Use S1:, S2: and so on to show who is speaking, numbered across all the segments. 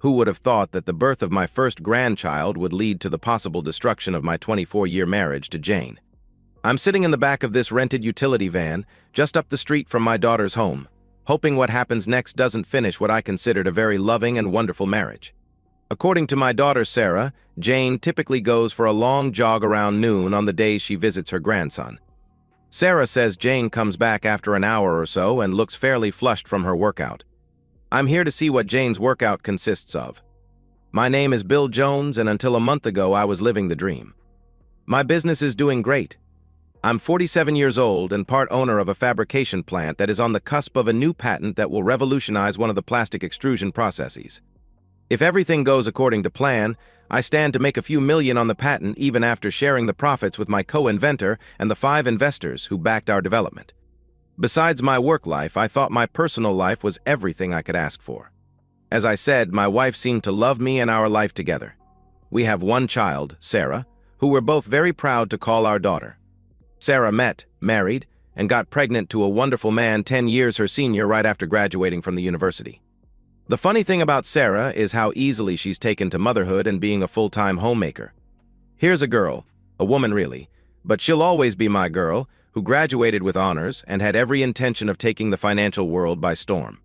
S1: Who would have thought that the birth of my first grandchild would lead to the possible destruction of my 24-year marriage to Jane? I'm sitting in the back of this rented utility van, just up the street from my daughter's home, hoping what happens next doesn't finish what I considered a very loving and wonderful marriage. According to my daughter Sarah, Jane typically goes for a long jog around noon on the days she visits her grandson. Sarah says Jane comes back after an hour or so and looks fairly flushed from her workout. I'm here to see what Jane's workout consists of. My name is Bill Jones, and until a month ago I was living the dream. My business is doing great. I'm 47 years old and part owner of a fabrication plant that is on the cusp of a new patent that will revolutionize one of the plastic extrusion processes. If everything goes according to plan, I stand to make a few million on the patent even after sharing the profits with my co-inventor and the 5 investors who backed our development. Besides my work life, I thought my personal life was everything I could ask for. As I said, my wife seemed to love me and our life together. We have one child, Sarah, who we're both very proud to call our daughter. Sarah met, married, and got pregnant to a wonderful man 10 years her senior right after graduating from the university. The funny thing about Sarah is how easily she's taken to motherhood and being a full-time homemaker. Here's a girl, a woman really, but she'll always be my girl, who graduated with honors and had every intention of taking the financial world by storm.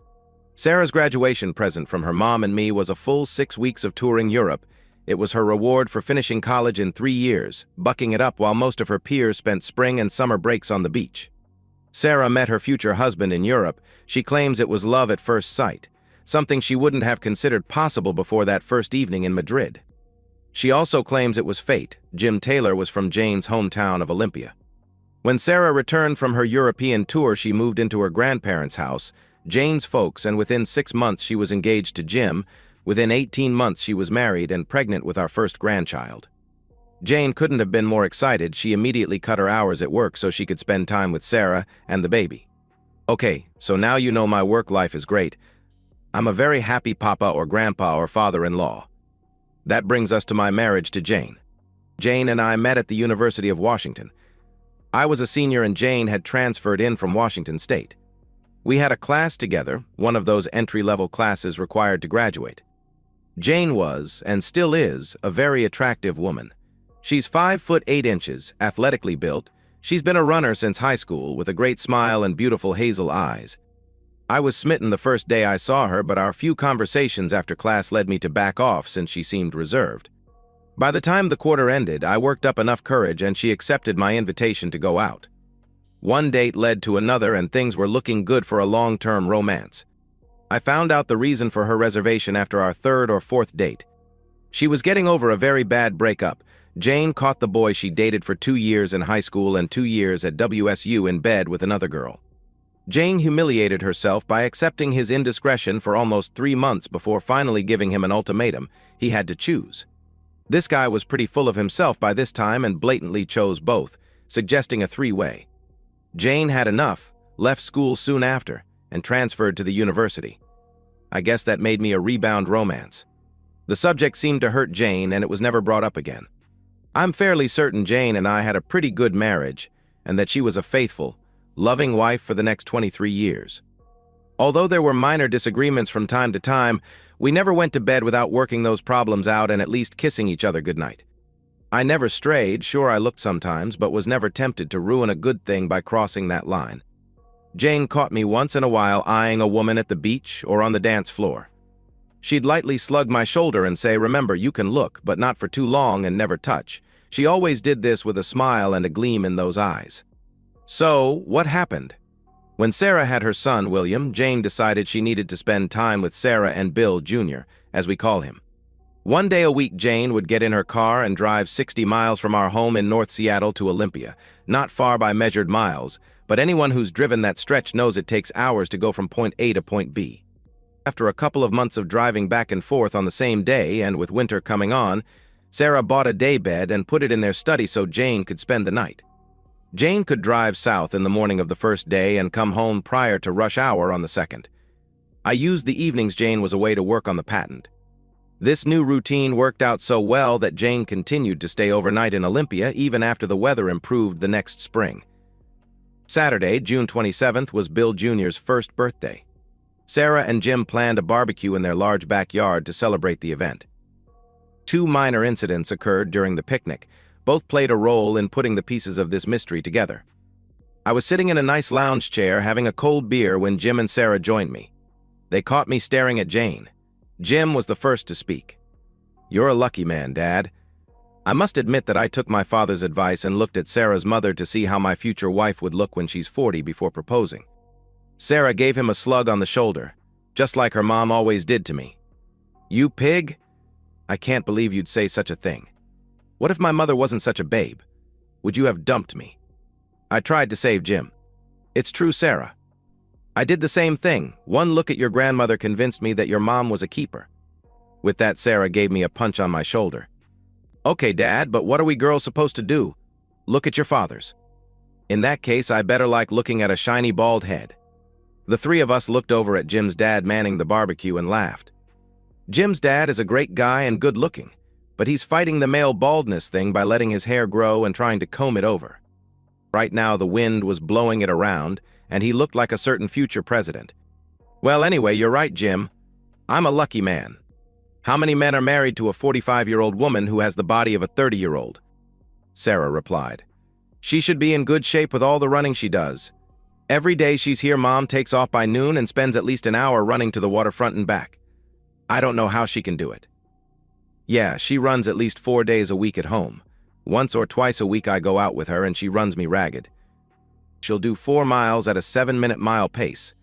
S1: Sarah's graduation present from her mom and me was a full 6 weeks of touring Europe. It was her reward for finishing college in 3 years, bucking it up while most of her peers spent spring and summer breaks on the beach. Sarah met her future husband in Europe. She claims it was love at first sight, something she wouldn't have considered possible before that first evening in Madrid. She also claims it was fate. Jim Taylor was from Jane's hometown of Olympia. When Sarah returned from her European tour, she moved into her grandparents' house, Jane's folks, and within 6 months she was engaged to Jim. Within 18 months she was married and pregnant with our first grandchild. Jane couldn't have been more excited. She immediately cut her hours at work so she could spend time with Sarah and the baby. Okay, so now you know my work life is great. I'm a very happy papa or grandpa or father-in-law. That brings us to my marriage to Jane. Jane and I met at the University of Washington. I was a senior and Jane had transferred in from Washington State. We had a class together, one of those entry-level classes required to graduate. Jane was, and still is, a very attractive woman. She's 5 foot 8 inches, athletically built. She's been a runner since high school, with a great smile and beautiful hazel eyes. I was smitten the first day I saw her, but our few conversations after class led me to back off since she seemed reserved. By the time the quarter ended, I worked up enough courage and she accepted my invitation to go out. One date led to another and things were looking good for a long-term romance. I found out the reason for her reservation after our 3rd or 4th date. She was getting over a very bad breakup. Jane caught the boy she dated for 2 years in high school and 2 years at WSU in bed with another girl. Jane humiliated herself by accepting his indiscretion for almost 3 months before finally giving him an ultimatum. He had to choose. This guy was pretty full of himself by this time and blatantly chose both, suggesting a 3-way. Jane had enough, left school soon after, and transferred to the university. I guess that made me a rebound romance. The subject seemed to hurt Jane and it was never brought up again. I'm fairly certain Jane and I had a pretty good marriage and that she was a faithful, loving wife for the next 23 years. Although there were minor disagreements from time to time, we never went to bed without working those problems out and at least kissing each other goodnight. I never strayed, sure I looked sometimes, but was never tempted to ruin a good thing by crossing that line. Jane caught me once in a while eyeing a woman at the beach or on the dance floor. She'd lightly slug my shoulder and say, "Remember, you can look, but not for too long and never touch." She always did this with a smile and a gleam in those eyes. So, what happened? When Sarah had her son, William, Jane decided she needed to spend time with Sarah and Bill Jr., as we call him. One day a week, Jane would get in her car and drive 60 miles from our home in North Seattle to Olympia. Not far by measured miles, but anyone who's driven that stretch knows it takes hours to go from point A to point B. After a couple of months of driving back and forth on the same day, and with winter coming on, Sarah bought a daybed and put it in their study so Jane could spend the night. Jane could drive south in the morning of the first day and come home prior to rush hour on the second. I used the evenings Jane was away to work on the patent. This new routine worked out so well that Jane continued to stay overnight in Olympia even after the weather improved the next spring. Saturday, June 27th, was Bill Jr.'s first birthday. Sarah and Jim planned a barbecue in their large backyard to celebrate the event. Two minor incidents occurred during the picnic. Both played a role in putting the pieces of this mystery together. I was sitting in a nice lounge chair having a cold beer when Jim and Sarah joined me. They caught me staring at Jane. Jim was the first to speak. "You're a lucky man, Dad." I must admit that I took my father's advice and looked at Sarah's mother to see how my future wife would look when she's 40 before proposing. Sarah gave him a slug on the shoulder, just like her mom always did to me. "You pig? I can't believe you'd say such a thing. What if my mother wasn't such a babe? Would you have dumped me?" I tried to save Jim. "It's true, Sarah. I did the same thing. One look at your grandmother convinced me that your mom was a keeper." With that, Sarah gave me a punch on my shoulder. "Okay, Dad, but what are we girls supposed to do? Look at your fathers." "In that case, I better like looking at a shiny bald head." The three of us looked over at Jim's dad manning the barbecue and laughed. Jim's dad is a great guy and good-looking, but he's fighting the male baldness thing by letting his hair grow and trying to comb it over. Right now, the wind was blowing it around, and he looked like a certain future president. "Well, anyway, you're right, Jim. I'm a lucky man. How many men are married to a 45-year-old woman who has the body of a 30-year-old? Sarah replied. "She should be in good shape with all the running she does. Every day she's here, Mom takes off by noon and spends at least an hour running to the waterfront and back. I don't know how she can do it." "Yeah, she runs at least 4 days a week at home. Once or twice a week I go out with her and she runs me ragged. She'll do 4 miles at a 7-minute mile pace.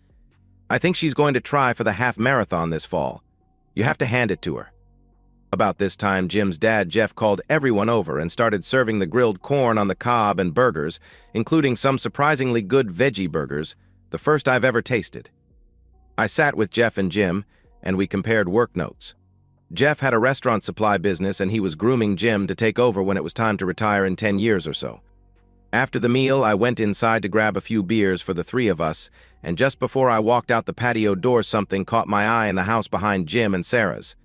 S1: I think she's going to try for the half marathon this fall. You have to hand it to her." About this time, Jim's dad, Jeff, called everyone over and started serving the grilled corn on the cob and burgers, including some surprisingly good veggie burgers, the first I've ever tasted. I sat with Jeff and Jim, and we compared work notes. Jeff had a restaurant supply business and he was grooming Jim to take over when it was time to retire in 10 years or so. After the meal, I went inside to grab a few beers for the three of us, and just before I walked out the patio door, something caught my eye in the house behind Jim and Sarah's.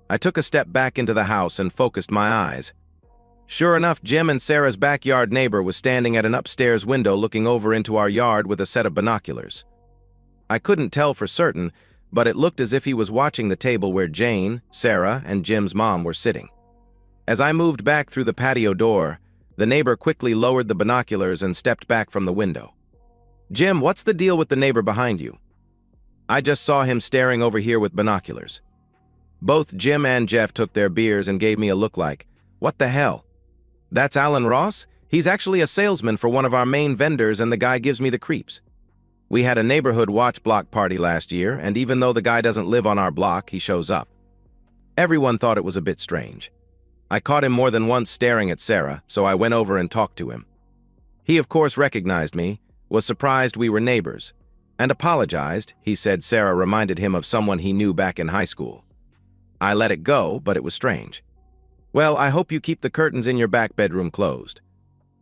S1: I took a step back into the house and focused my eyes. Sure enough, Jim and Sarah's backyard neighbor was standing at an upstairs window looking over into our yard with a set of binoculars. I couldn't tell for certain, but it looked as if he was watching the table where Jane, Sarah, and Jim's mom were sitting. As I moved back through the patio door, the neighbor quickly lowered the binoculars and stepped back from the window. "Jim, what's the deal with the neighbor behind you?" "I just saw him staring over here with binoculars." Both Jim and Jeff took their beers and gave me a look like, "What the hell? That's Alan Ross? He's actually a salesman for one of our main vendors and the guy gives me the creeps. We had a neighborhood watch block party last year, and even though the guy doesn't live on our block, he shows up." Everyone thought it was a bit strange. I caught him more than once staring at Sarah, so I went over and talked to him. He of course recognized me, was surprised we were neighbors, and apologized. He said Sarah reminded him of someone he knew back in high school. I let it go, but it was strange. "Well, I hope you keep the curtains in your back bedroom closed."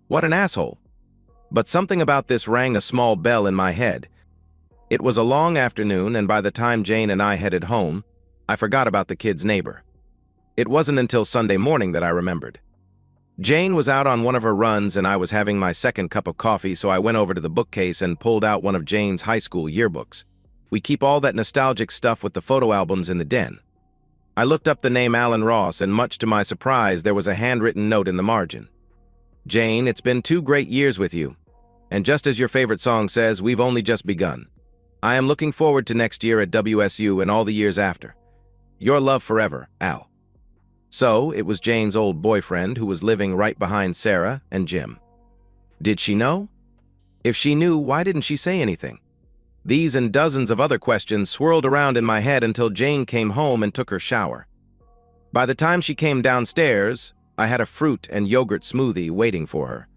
S1: What an asshole. But something about this rang a small bell in my head. It was a long afternoon, and by the time Jane and I headed home, I forgot about the kid's neighbor. It wasn't until Sunday morning that I remembered. Jane was out on one of her runs and I was having my second cup of coffee, so I went over to the bookcase and pulled out one of Jane's high school yearbooks. We keep all that nostalgic stuff with the photo albums in the den. I looked up the name Alan Ross, and much to my surprise, there was a handwritten note in the margin. "Jane, it's been 2 great years with you. And just as your favorite song says, we've only just begun. I am looking forward to next year at WSU and all the years after. Your love forever, Al." So, it was Jane's old boyfriend who was living right behind Sarah and Jim. Did she know? If she knew, why didn't she say anything? These and dozens of other questions swirled around in my head until Jane came home and took her shower. By the time she came downstairs, I had a fruit and yogurt smoothie waiting for her.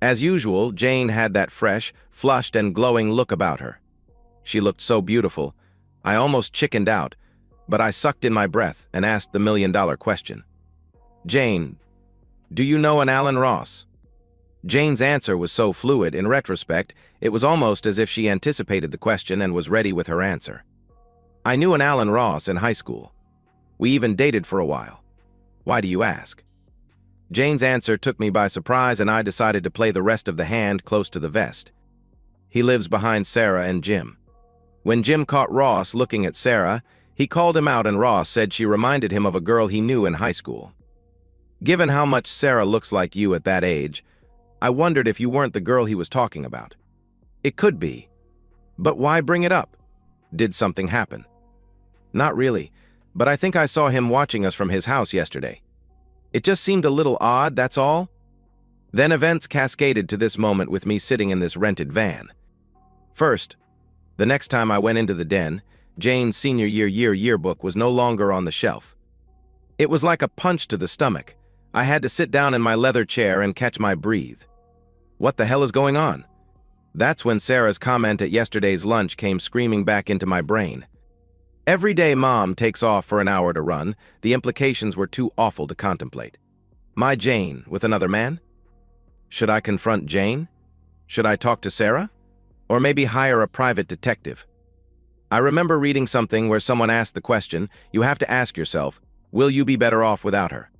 S1: As usual, Jane had that fresh, flushed, and glowing look about her. She looked so beautiful, I almost chickened out, but I sucked in my breath and asked the million-dollar question. "Jane, do you know an Alan Ross?" Jane's answer was so fluid, in retrospect, it was almost as if she anticipated the question and was ready with her answer. "I knew an Alan Ross in high school. We even dated for a while. Why do you ask?" Jane's answer took me by surprise, and I decided to play the rest of the hand close to the vest. "He lives behind Sarah and Jim." When Jim caught Ross looking at Sarah, he called him out and Ross said she reminded him of a girl he knew in high school. Given how much Sarah looks like you at that age, I wondered if you weren't the girl he was talking about. It could be. But why bring it up? Did something happen? Not really, but I think I saw him watching us from his house yesterday. It just seemed a little odd, that's all. Then events cascaded to this moment with me sitting in this rented van. First, the next time I went into the den, Jane's senior year yearbook was no longer on the shelf. It was like a punch to the stomach. I had to sit down in my leather chair and catch my breath. What the hell is going on? That's when Sarah's comment at yesterday's lunch came screaming back into my brain. Every day Mom takes off for an hour to run, the implications were too awful to contemplate. My Jane with another man? Should I confront Jane? Should I talk to Sarah? Or maybe hire a private detective? I remember reading something where someone asked the question, you have to ask yourself, will you be better off without her?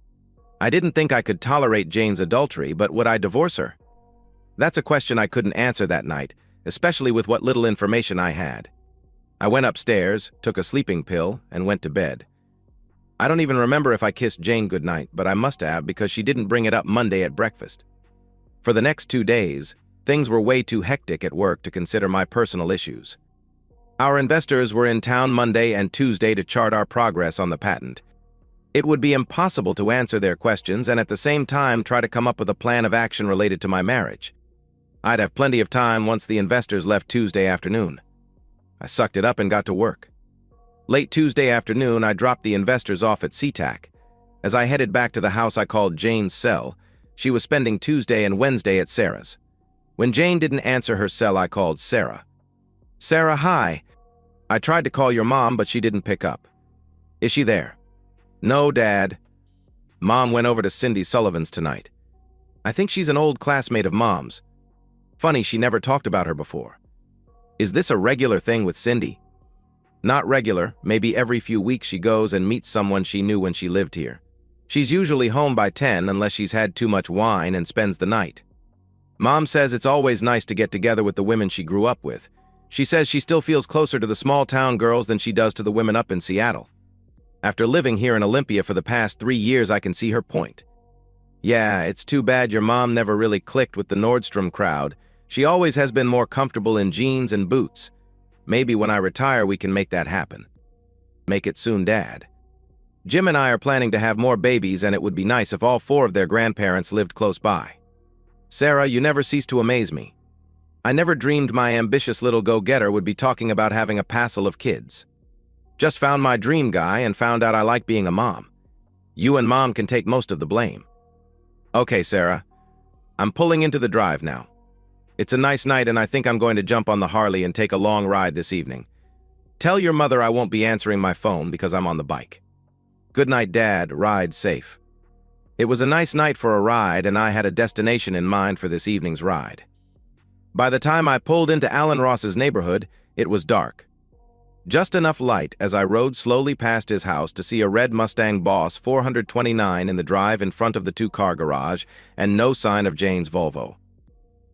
S1: I didn't think I could tolerate Jane's adultery, but would I divorce her? That's a question I couldn't answer that night, especially with what little information I had. I went upstairs, took a sleeping pill, and went to bed. I don't even remember if I kissed Jane goodnight, but I must have because she didn't bring it up Monday at breakfast. For the next 2 days, things were way too hectic at work to consider my personal issues. Our investors were in town Monday and Tuesday to chart our progress on the patent. It would be impossible to answer their questions and at the same time try to come up with a plan of action related to my marriage. I'd have plenty of time once the investors left Tuesday afternoon. I sucked it up and got to work. Late Tuesday afternoon, I dropped the investors off at SeaTac. As I headed back to the house I called Jane's cell, she was spending Tuesday and Wednesday at Sarah's. When Jane didn't answer her cell, I called Sarah. Sarah, hi. I tried to call your mom, but she didn't pick up. Is she there? No, Dad. Mom went over to Cindy Sullivan's tonight. I think she's an old classmate of Mom's. Funny, she never talked about her before. Is this a regular thing with Cindy? Not regular, maybe every few weeks she goes and meets someone she knew when she lived here. She's usually home by 10 unless she's had too much wine and spends the night. Mom says it's always nice to get together with the women she grew up with. She says she still feels closer to the small-town girls than she does to the women up in Seattle. After living here in Olympia for the past 3 years, I can see her point. Yeah, it's too bad your mom never really clicked with the Nordstrom crowd. She always has been more comfortable in jeans and boots. Maybe when I retire, we can make that happen. Make it soon, Dad. Jim and I are planning to have more babies, and it would be nice if all 4 of their grandparents lived close by. Sarah, you never cease to amaze me. I never dreamed my ambitious little go-getter would be talking about having a passel of kids. Just found my dream guy and found out I like being a mom. You and Mom can take most of the blame. Okay, Sarah. I'm pulling into the drive now. It's a nice night and I think I'm going to jump on the Harley and take a long ride this evening. Tell your mother I won't be answering my phone because I'm on the bike. Good night, Dad. Ride safe. It was a nice night for a ride and I had a destination in mind for this evening's ride. By the time I pulled into Alan Ross's neighborhood, it was dark. Just enough light as I rode slowly past his house to see a red Mustang Boss 429 in the drive in front of the 2-car garage and no sign of Jane's Volvo.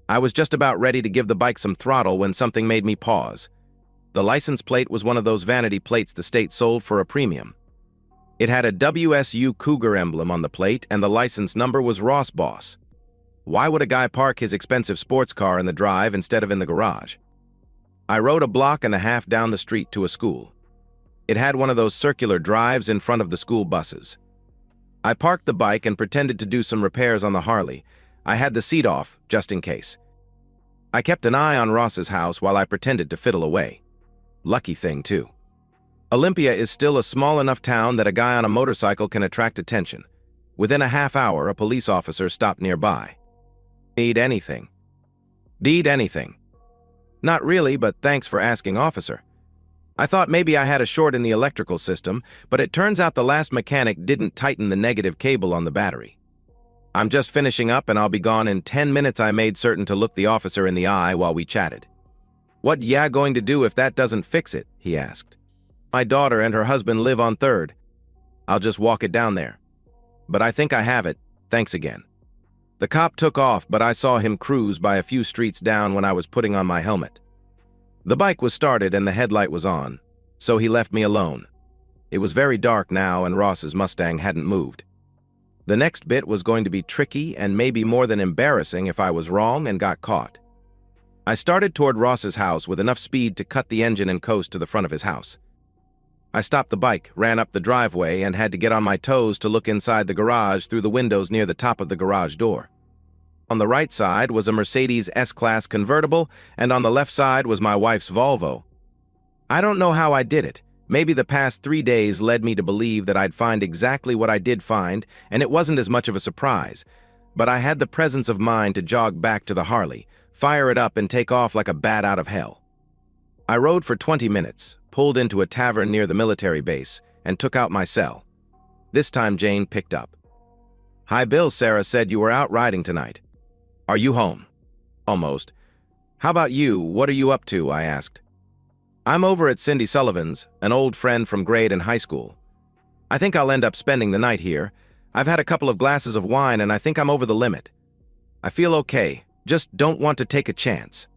S1: I was just about ready to give the bike some throttle when something made me pause. The license plate was one of those vanity plates the state sold for a premium. It had a WSU Cougar emblem on the plate and the license number was Ross Boss. Why would a guy park his expensive sports car in the drive instead of in the garage? I rode a block and a half down the street to a school. It had one of those circular drives in front of the school buses. I parked the bike and pretended to do some repairs on the Harley. I had the seat off, just in case. I kept an eye on Ross's house while I pretended to fiddle away. Lucky thing, too. Olympia is still a small enough town that a guy on a motorcycle can attract attention. Within a half hour, a police officer stopped nearby. Need anything? Need anything? Not really, but thanks for asking, officer. I thought maybe I had a short in the electrical system, but it turns out the last mechanic didn't tighten the negative cable on the battery. I'm just finishing up and I'll be gone in 10 minutes. I made certain to look the officer in the eye while we chatted. What ya going to do if that doesn't fix it? He asked. My daughter and her husband live on 3rd. I'll just walk it down there. But I think I have it. Thanks again. The cop took off, but I saw him cruise by a few streets down when I was putting on my helmet. The bike was started and the headlight was on, so he left me alone. It was very dark now and Ross's Mustang hadn't moved. The next bit was going to be tricky and maybe more than embarrassing if I was wrong and got caught. I started toward Ross's house with enough speed to cut the engine and coast to the front of his house. I stopped the bike, ran up the driveway, and had to get on my toes to look inside the garage through the windows near the top of the garage door. On the right side was a Mercedes S-Class convertible, and on the left side was my wife's Volvo. I don't know how I did it. Maybe the past 3 days led me to believe that I'd find exactly what I did find, and it wasn't as much of a surprise. But I had the presence of mind to jog back to the Harley, fire it up, and take off like a bat out of hell. I rode for 20 minutes, pulled into a tavern near the military base, and took out my cell. This time Jane picked up. "Hi Bill, Sarah said you were out riding tonight. Are you home?" "Almost." "How about you? What are you up to?" I asked. "I'm over at Cindy Sullivan's, an old friend from grade and high school. I think I'll end up spending the night here. I've had a couple of glasses of wine and I think I'm over the limit. I feel okay, just don't want to take a chance."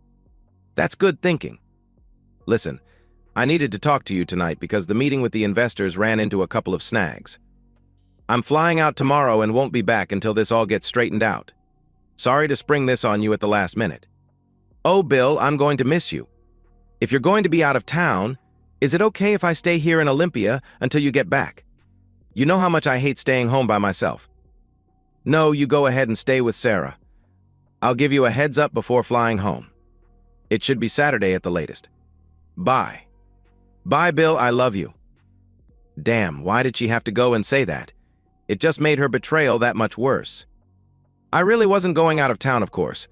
S1: "That's good thinking. Listen, I needed to talk to you tonight because the meeting with the investors ran into a couple of snags. I'm flying out tomorrow and won't be back until this all gets straightened out. Sorry to spring this on you at the last minute." "Oh, Bill, I'm going to miss you. If you're going to be out of town, is it okay if I stay here in Olympia until you get back? You know how much I hate staying home by myself." "No, you go ahead and stay with Sarah. I'll give you a heads up before flying home. It should be Saturday at the latest. Bye." "Bye, Bill, I love you." Damn, why did she have to go and say that? It just made her betrayal that much worse. I really wasn't going out of town, of course.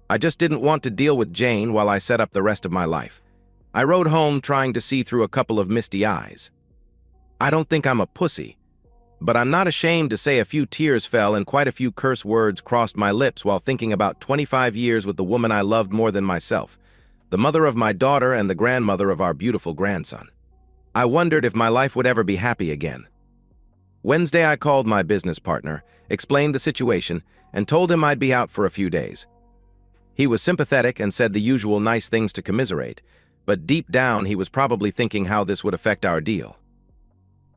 S1: I just didn't want to deal with Jane while I set up the rest of my life. I rode home trying to see through a couple of misty eyes. I don't think I'm a pussy, but I'm not ashamed to say a few tears fell and quite a few curse words crossed my lips while thinking about 25 years with the woman I loved more than myself, the mother of my daughter and the grandmother of our beautiful grandson. I wondered if my life would ever be happy again. Wednesday, I called my business partner, explained the situation, and told him I'd be out for a few days. He was sympathetic and said the usual nice things to commiserate, but deep down he was probably thinking how this would affect our deal.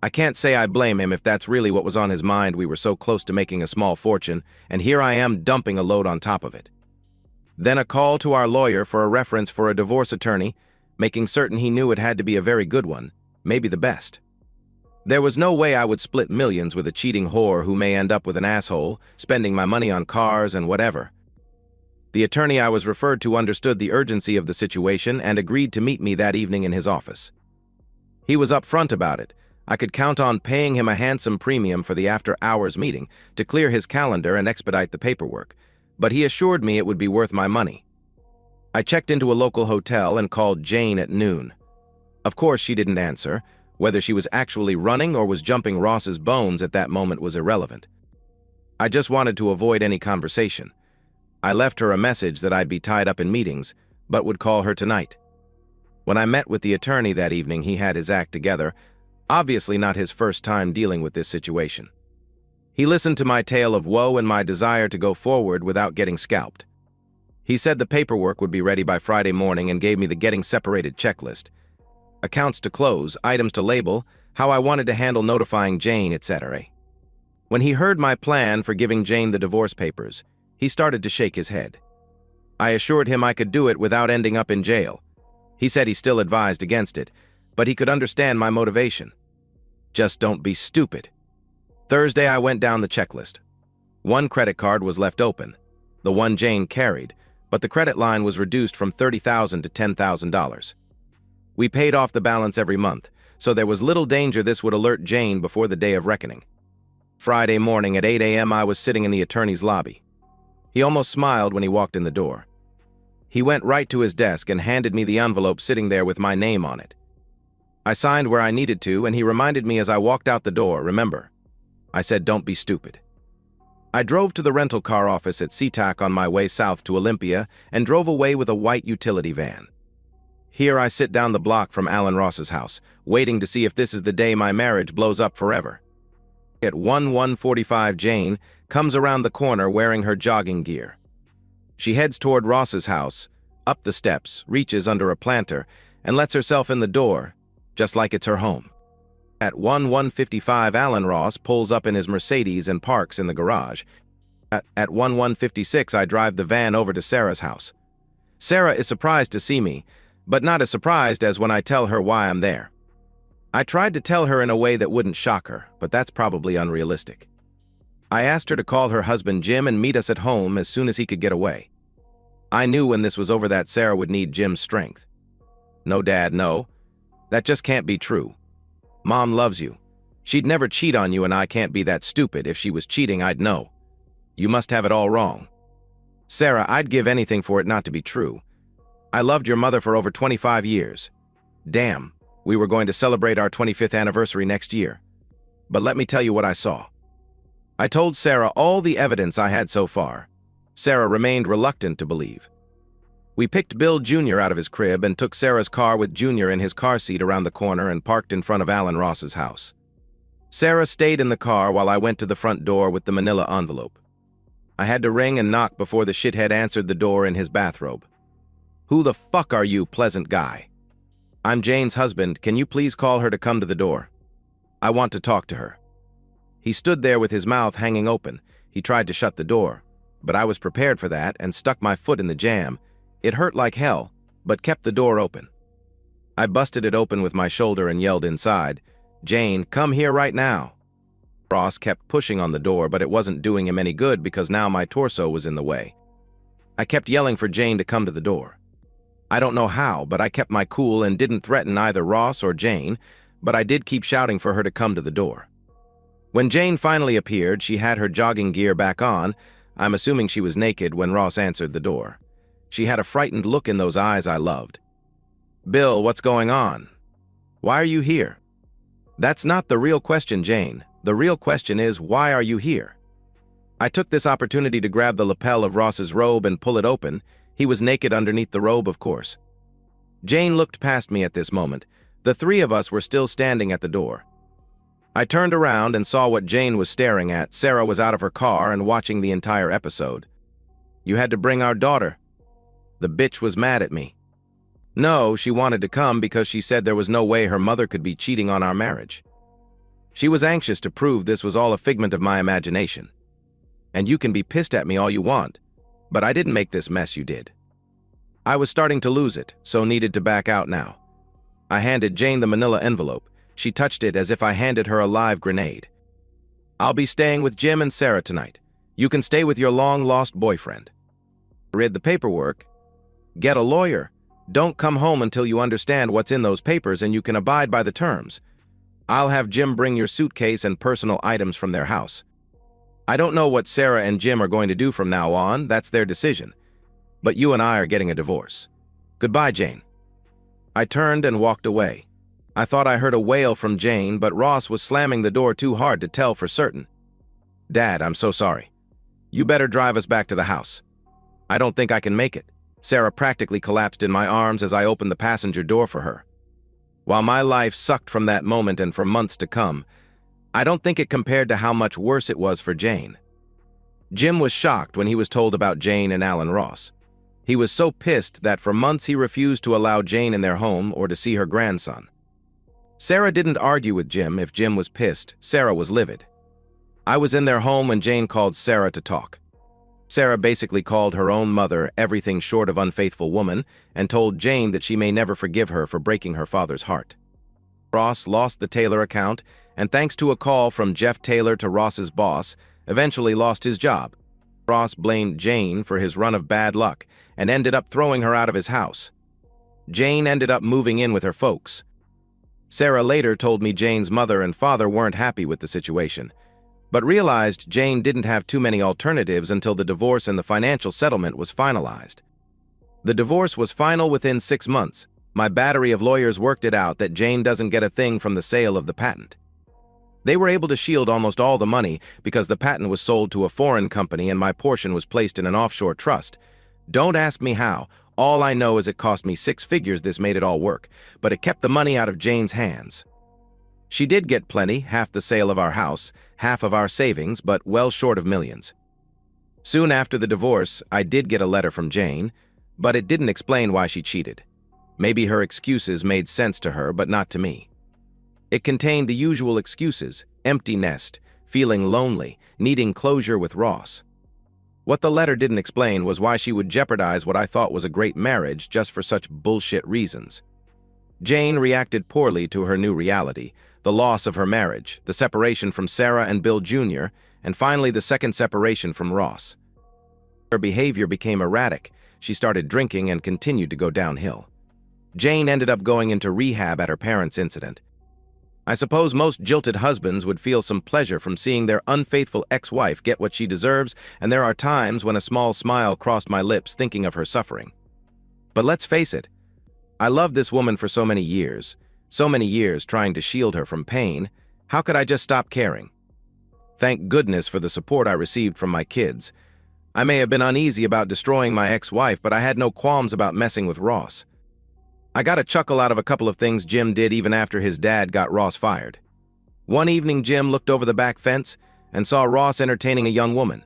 S1: I can't say I blame him if that's really what was on his mind. We were so close to making a small fortune, and here I am dumping a load on top of it. Then a call to our lawyer for a reference for a divorce attorney, making certain he knew it had to be a very good one, maybe the best. There was no way I would split millions with a cheating whore who may end up with an asshole, spending my money on cars and whatever. The attorney I was referred to understood the urgency of the situation and agreed to meet me that evening in his office. He was upfront about it. I could count on paying him a handsome premium for the after-hours meeting to clear his calendar and expedite the paperwork, but he assured me it would be worth my money. I checked into a local hotel and called Jane at noon. Of course, she didn't answer. Whether she was actually running or was jumping Ross's bones at that moment was irrelevant. I just wanted to avoid any conversation. I left her a message that I'd be tied up in meetings, but would call her tonight. When I met with the attorney that evening, he had his act together, obviously not his first time dealing with this situation. He listened to my tale of woe and my desire to go forward without getting scalped. He said the paperwork would be ready by Friday morning and gave me the getting separated checklist. Accounts to close, items to label, how I wanted to handle notifying Jane, etc. When he heard my plan for giving Jane the divorce papers, he started to shake his head. I assured him I could do it without ending up in jail. He said he still advised against it, but he could understand my motivation. Just don't be stupid. Thursday, I went down the checklist. One credit card was left open, the one Jane carried, but the credit line was reduced from $30,000 to $10,000. We paid off the balance every month, so there was little danger this would alert Jane before the day of reckoning. Friday morning at 8 a.m. I was sitting in the attorney's lobby. He almost smiled when he walked in the door. He went right to his desk and handed me the envelope sitting there with my name on it. I signed where I needed to, and he reminded me as I walked out the door, remember. I said, don't be stupid. I drove to the rental car office at SeaTac on my way south to Olympia and drove away with a white utility van. Here I sit down the block from Alan Ross's house, waiting to see if this is the day my marriage blows up forever. At 1:45, Jane comes around the corner wearing her jogging gear. She heads toward Ross's house, up the steps, reaches under a planter, and lets herself in the door, just like it's her home. At 1:55, Alan Ross pulls up in his Mercedes and parks in the garage. At 1:56, I drive the van over to Sarah's house. Sarah is surprised to see me, but not as surprised as when I tell her why I'm there. I tried to tell her in a way that wouldn't shock her, but that's probably unrealistic. I asked her to call her husband Jim and meet us at home as soon as he could get away. I knew when this was over that Sarah would need Jim's strength. No, Dad, no. That just can't be true. Mom loves you. She'd never cheat on you, and I can't be that stupid. If she was cheating, I'd know. You must have it all wrong. Sarah, I'd give anything for it not to be true. I loved your mother for over 25 years. Damn, we were going to celebrate our 25th anniversary next year. But let me tell you what I saw. I told Sarah all the evidence I had so far. Sarah remained reluctant to believe. We picked Bill Jr. out of his crib and took Sarah's car with Jr. in his car seat around the corner and parked in front of Alan Ross's house. Sarah stayed in the car while I went to the front door with the manila envelope. I had to ring and knock before the shithead answered the door in his bathrobe. Who the fuck are you, pleasant guy? I'm Jane's husband. Can you please call her to come to the door? I want to talk to her. He stood there with his mouth hanging open. He tried to shut the door, but I was prepared for that and stuck my foot in the jamb. It hurt like hell, but kept the door open. I busted it open with my shoulder and yelled inside, "Jane, come here right now." Ross kept pushing on the door, but it wasn't doing him any good because now my torso was in the way. I kept yelling for Jane to come to the door. I don't know how, but I kept my cool and didn't threaten either Ross or Jane, but I did keep shouting for her to come to the door. When Jane finally appeared, she had her jogging gear back on. I'm assuming she was naked when Ross answered the door. She had a frightened look in those eyes I loved. "Bill, what's going on? Why are you here?" "That's not the real question, Jane. The real question is, why are you here?" I took this opportunity to grab the lapel of Ross's robe and pull it open. He was naked underneath the robe, of course. Jane looked past me at this moment. The three of us were still standing at the door. I turned around and saw what Jane was staring at. Sarah was out of her car and watching the entire episode. "You had to bring our daughter." The bitch was mad at me. No, she wanted to come because she said there was no way her mother could be cheating on our marriage. She was anxious to prove this was all a figment of my imagination. And you can be pissed at me all you want, but I didn't make this mess, you did. I was starting to lose it, so needed to back out now. I handed Jane the manila envelope. She touched it as if I handed her a live grenade. "I'll be staying with Jim and Sarah tonight. You can stay with your long-lost boyfriend." "Read the paperwork." "Get a lawyer. Don't come home until you understand what's in those papers and you can abide by the terms. I'll have Jim bring your suitcase and personal items from their house. I don't know what Sarah and Jim are going to do from now on. That's their decision. But you and I are getting a divorce. Goodbye, Jane." I turned and walked away. I thought I heard a wail from Jane, but Ross was slamming the door too hard to tell for certain. "Dad, I'm so sorry. You better drive us back to the house." "I don't think I can make it." Sarah practically collapsed in my arms as I opened the passenger door for her. While my life sucked from that moment and for months to come, I don't think it compared to how much worse it was for Jane. Jim was shocked when he was told about Jane and Alan Ross. He was so pissed that for months he refused to allow Jane in their home or to see her grandson. Sarah didn't argue with Jim. If Jim was pissed, Sarah was livid. I was in their home when Jane called Sarah to talk. Sarah basically called her own mother everything short of unfaithful woman and told Jane that she may never forgive her for breaking her father's heart. Ross lost the Taylor account, and thanks to a call from Jeff Taylor to Ross's boss, eventually lost his job. Ross blamed Jane for his run of bad luck and ended up throwing her out of his house. Jane ended up moving in with her folks. Sarah later told me Jane's mother and father weren't happy with the situation, but realized Jane didn't have too many alternatives until the divorce and the financial settlement was finalized. The divorce was final within 6 months. My battery of lawyers worked it out that Jane doesn't get a thing from the sale of the patent. They were able to shield almost all the money because the patent was sold to a foreign company and my portion was placed in an offshore trust. Don't ask me how. All I know is it cost me 6 figures. This made it all work, but it kept the money out of Jane's hands. She did get plenty, half the sale of our house, half of our savings, but well short of millions. Soon after the divorce, I did get a letter from Jane. But it didn't explain why she cheated. Maybe her excuses made sense to her, but not to me. It contained the usual excuses: empty nest, feeling lonely, needing closure with Ross. What the letter didn't explain was why she would jeopardize what I thought was a great marriage just for such bullshit reasons. Jane reacted poorly to her new reality: the loss of her marriage, the separation from Sarah and Bill Jr., and finally the second separation from Ross. Her behavior became erratic. She started drinking and continued to go downhill. Jane ended up going into rehab at her parents' incident. I suppose most jilted husbands would feel some pleasure from seeing their unfaithful ex-wife get what she deserves, and there are times when a small smile crossed my lips thinking of her suffering. But let's face it, I loved this woman for so many years trying to shield her from pain. How could I just stop caring? Thank goodness for the support I received from my kids. I may have been uneasy about destroying my ex-wife, but I had no qualms about messing with Ross. I got a chuckle out of a couple of things Jim did even after his dad got Ross fired. One evening, Jim looked over the back fence and saw Ross entertaining a young woman.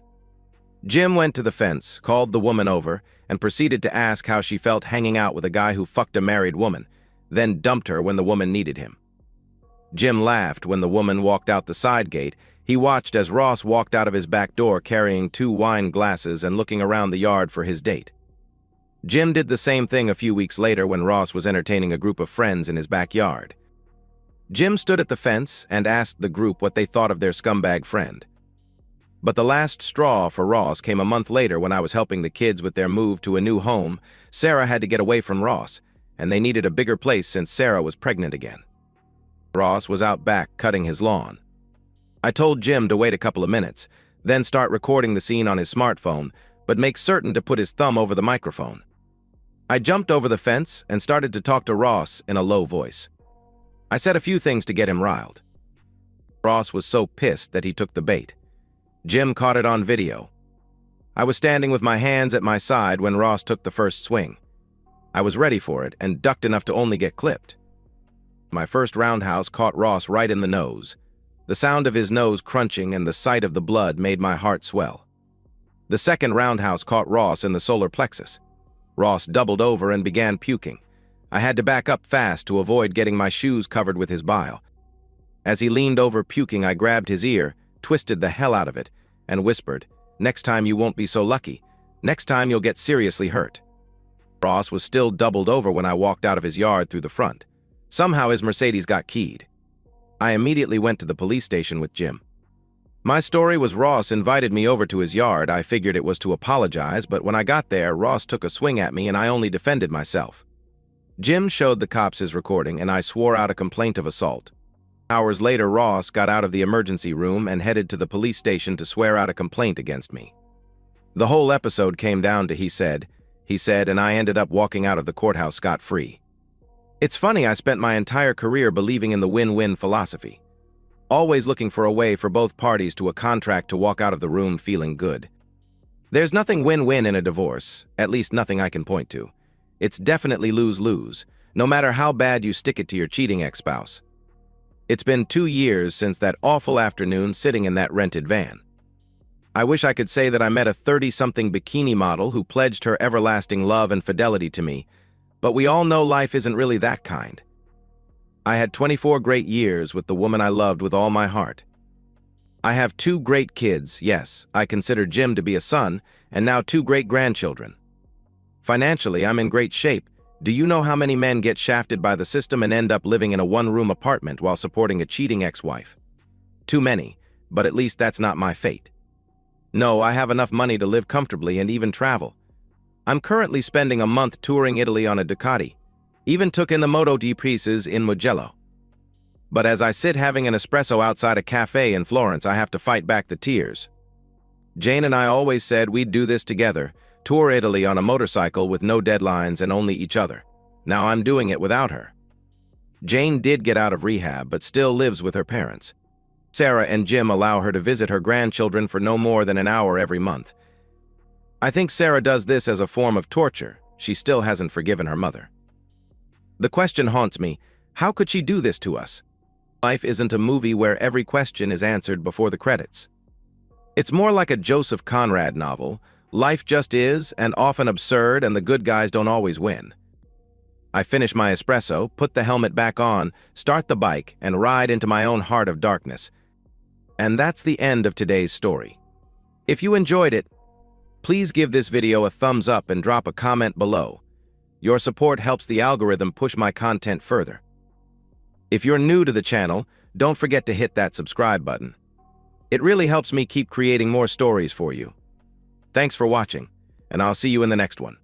S1: Jim went to the fence, called the woman over, and proceeded to ask how she felt hanging out with a guy who fucked a married woman, then dumped her when the woman needed him. Jim laughed when the woman walked out the side gate. He watched as Ross walked out of his back door carrying 2 wine glasses and looking around the yard for his date. Jim did the same thing a few weeks later when Ross was entertaining a group of friends in his backyard. Jim stood at the fence and asked the group what they thought of their scumbag friend. But the last straw for Ross came a month later when I was helping the kids with their move to a new home. Sarah had to get away from Ross, and they needed a bigger place since Sarah was pregnant again. Ross was out back cutting his lawn. I told Jim to wait a couple of minutes, then start recording the scene on his smartphone, but make certain to put his thumb over the microphone. I jumped over the fence and started to talk to Ross in a low voice. I said a few things to get him riled. Ross was so pissed that he took the bait. Jim caught it on video. I was standing with my hands at my side when Ross took the first swing. I was ready for it and ducked enough to only get clipped. My first roundhouse caught Ross right in the nose. The sound of his nose crunching and the sight of the blood made my heart swell. The second roundhouse caught Ross in the solar plexus. Ross doubled over and began puking. I had to back up fast to avoid getting my shoes covered with his bile. As he leaned over puking, I grabbed his ear, twisted the hell out of it, and whispered, "Next time you won't be so lucky. Next time you'll get seriously hurt." Ross was still doubled over when I walked out of his yard through the front. Somehow his Mercedes got keyed. I immediately went to the police station with Jim. My story was Ross invited me over to his yard. I figured it was to apologize, but when I got there, Ross took a swing at me and I only defended myself. Jim showed the cops his recording and I swore out a complaint of assault. Hours later, Ross got out of the emergency room and headed to the police station to swear out a complaint against me. The whole episode came down to he said, and I ended up walking out of the courthouse scot-free. It's funny, I spent my entire career believing in the win-win philosophy, always looking for a way for both parties to a contract to walk out of the room feeling good. There's nothing win-win in a divorce, at least nothing I can point to. It's definitely lose-lose, no matter how bad you stick it to your cheating ex-spouse. It's been 2 years since that awful afternoon sitting in that rented van. I wish I could say that I met a 30-something bikini model who pledged her everlasting love and fidelity to me, but we all know life isn't really that kind. I had 24 great years with the woman I loved with all my heart. I have 2 great kids, yes, I consider Jim to be a son, and now 2 great grandchildren. Financially, I'm in great shape. Do you know how many men get shafted by the system and end up living in a 1-room apartment while supporting a cheating ex-wife? Too many, but at least that's not my fate. No, I have enough money to live comfortably and even travel. I'm currently spending a month touring Italy on a Ducati. Even took in the Moto di pieces in Mugello. But as I sit having an espresso outside a cafe in Florence, I have to fight back the tears. Jane and I always said we'd do this together, tour Italy on a motorcycle with no deadlines and only each other. Now I'm doing it without her. Jane did get out of rehab, but still lives with her parents. Sarah and Jim allow her to visit her grandchildren for no more than an hour every month. I think Sarah does this as a form of torture. She still hasn't forgiven her mother. The question haunts me, how could she do this to us? Life isn't a movie where every question is answered before the credits. It's more like a Joseph Conrad novel, Life just is, and often absurd, and the good guys don't always win. I finish my espresso, put the helmet back on, start the bike, and ride into my own heart of darkness. And that's the end of today's story. If you enjoyed it, please give this video a thumbs up and drop a comment below. Your support helps the algorithm push my content further. If you're new to the channel, don't forget to hit that subscribe button. It really helps me keep creating more stories for you. Thanks for watching, and I'll see you in the next one.